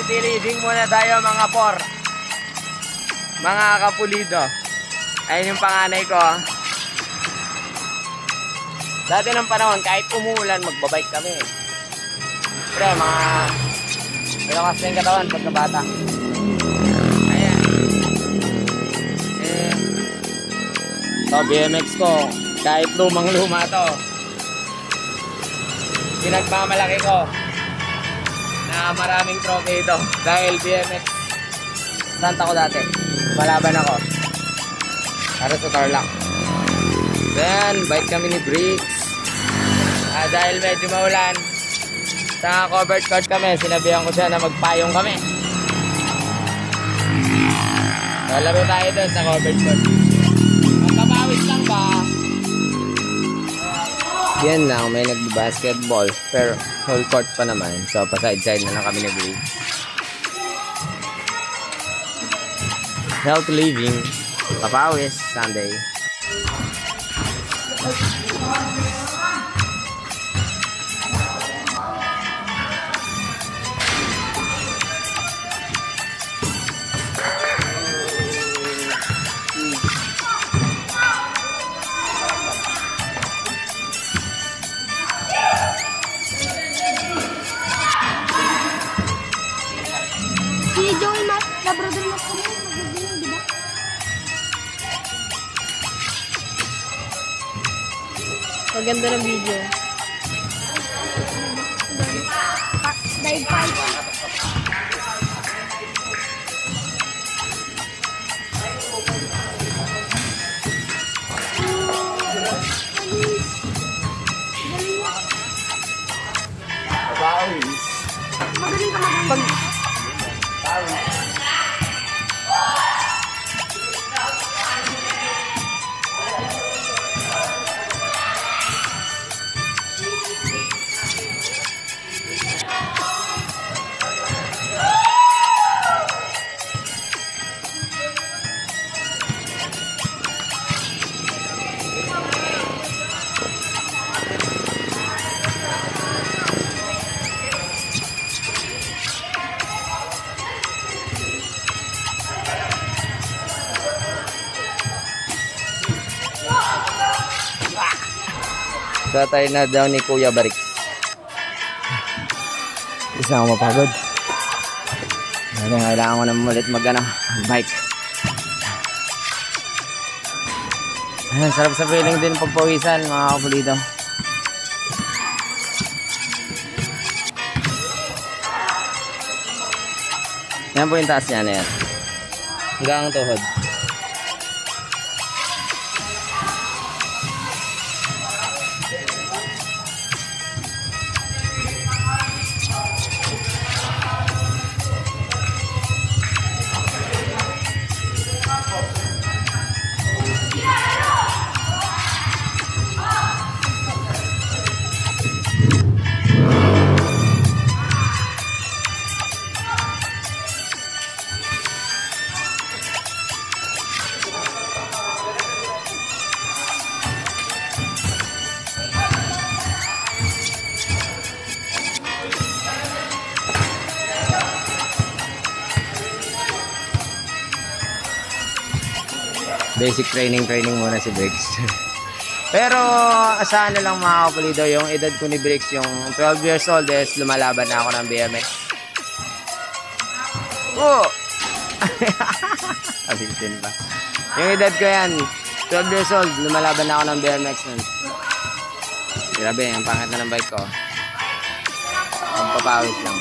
Trophy leading muna tayo mga por. Mga kapulido. Ayun yung panganay ko. Dati ng panahon, kahit umuulan, magbabike kami. Pre, mga malakas na yung katawan pagkabata. Ayan. Ito, BMX ko. Kahit lumang-luma to. Pinagmamalaki ko na maraming trophy ito. Dahil BMX stunt ako dati. Malaban ako. Para sa Tarlac. Then, bike kami ni Briggs. Dahil medyo maulan, sa covered court kami, sinabihan ko siya na magpayong kami. Laro tayo doon sa covered court. Magpapawis lang ba? Yan lang, may nagbabasketball. Pero whole court pa naman. So, pa-side-side na lang kami ni Briggs. Healthy living. Papawis, Sunday. Si Joey Matt, Labrador na po rin, magagawin, di ba? Maganda ng video. Dive fight. Magaling ka magaling. Tatay na daw ni Kuya Barik. Isa ako mapagod. Kailangan ko na ulit mag-bike. Sarap sa feeling din pagpawisan mga kapulido. Yan po yung taas niya na yan. Hanggang tuhod. Basic training muna si Briggs. Pero asahan na lang mga kapulido, yung edad ko ni Briggs, yung 12 years old is lumalaban na ako ng BMX. Oh! Abitin pa. Yung edad ko yan, 12 years old, lumalaban na ako ng BMX nun. Grabe, ang pangit na ng bike ko. Ang papawis lang.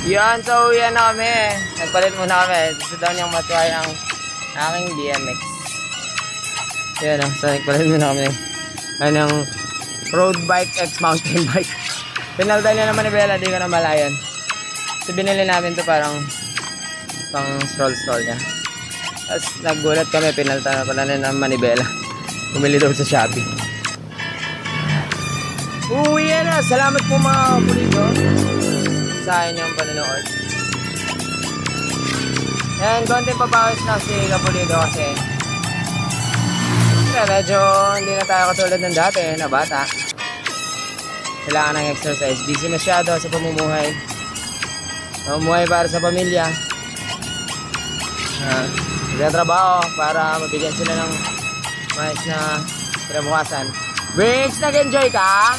Yan, so uwian na kami. Nagpalit muna kami. Gusto daw niyang matry ang aking BMX. Yan o, so nagpalit muna kami. Anong road bike x mountain bike. Pinalda niya naman ni Bella, di ko na malayan. So binili namin to parang pang stroll niya. Tapos naggulat kami, pinalta na pala na naman ni Bella. Bumili daw sa Shopee. Uwi na! Salamat po mga kapulido sa inyong panonood. Yan, konti papawis na si kapulido kasi medyo hindi na tayo katulad ng dati na bata. Kailangan ng exercise. Busy masyado sa pamumuhay. Pamumuhay para sa pamilya. Nagtatrabaho para mabigyan sila ng mais na kinabukasan. Briggs, nag-enjoy ka?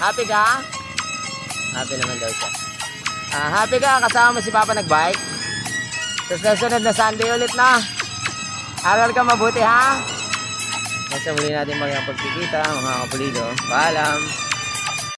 Happy ka? Happy naman daw siya. Happy ka? Kasama mo si Papa nag-bike? Sa sunod na Sunday ulit na. Aral ka mabuti ha? Nasa muli natin maging pagkikita mga kapulido. Paalam!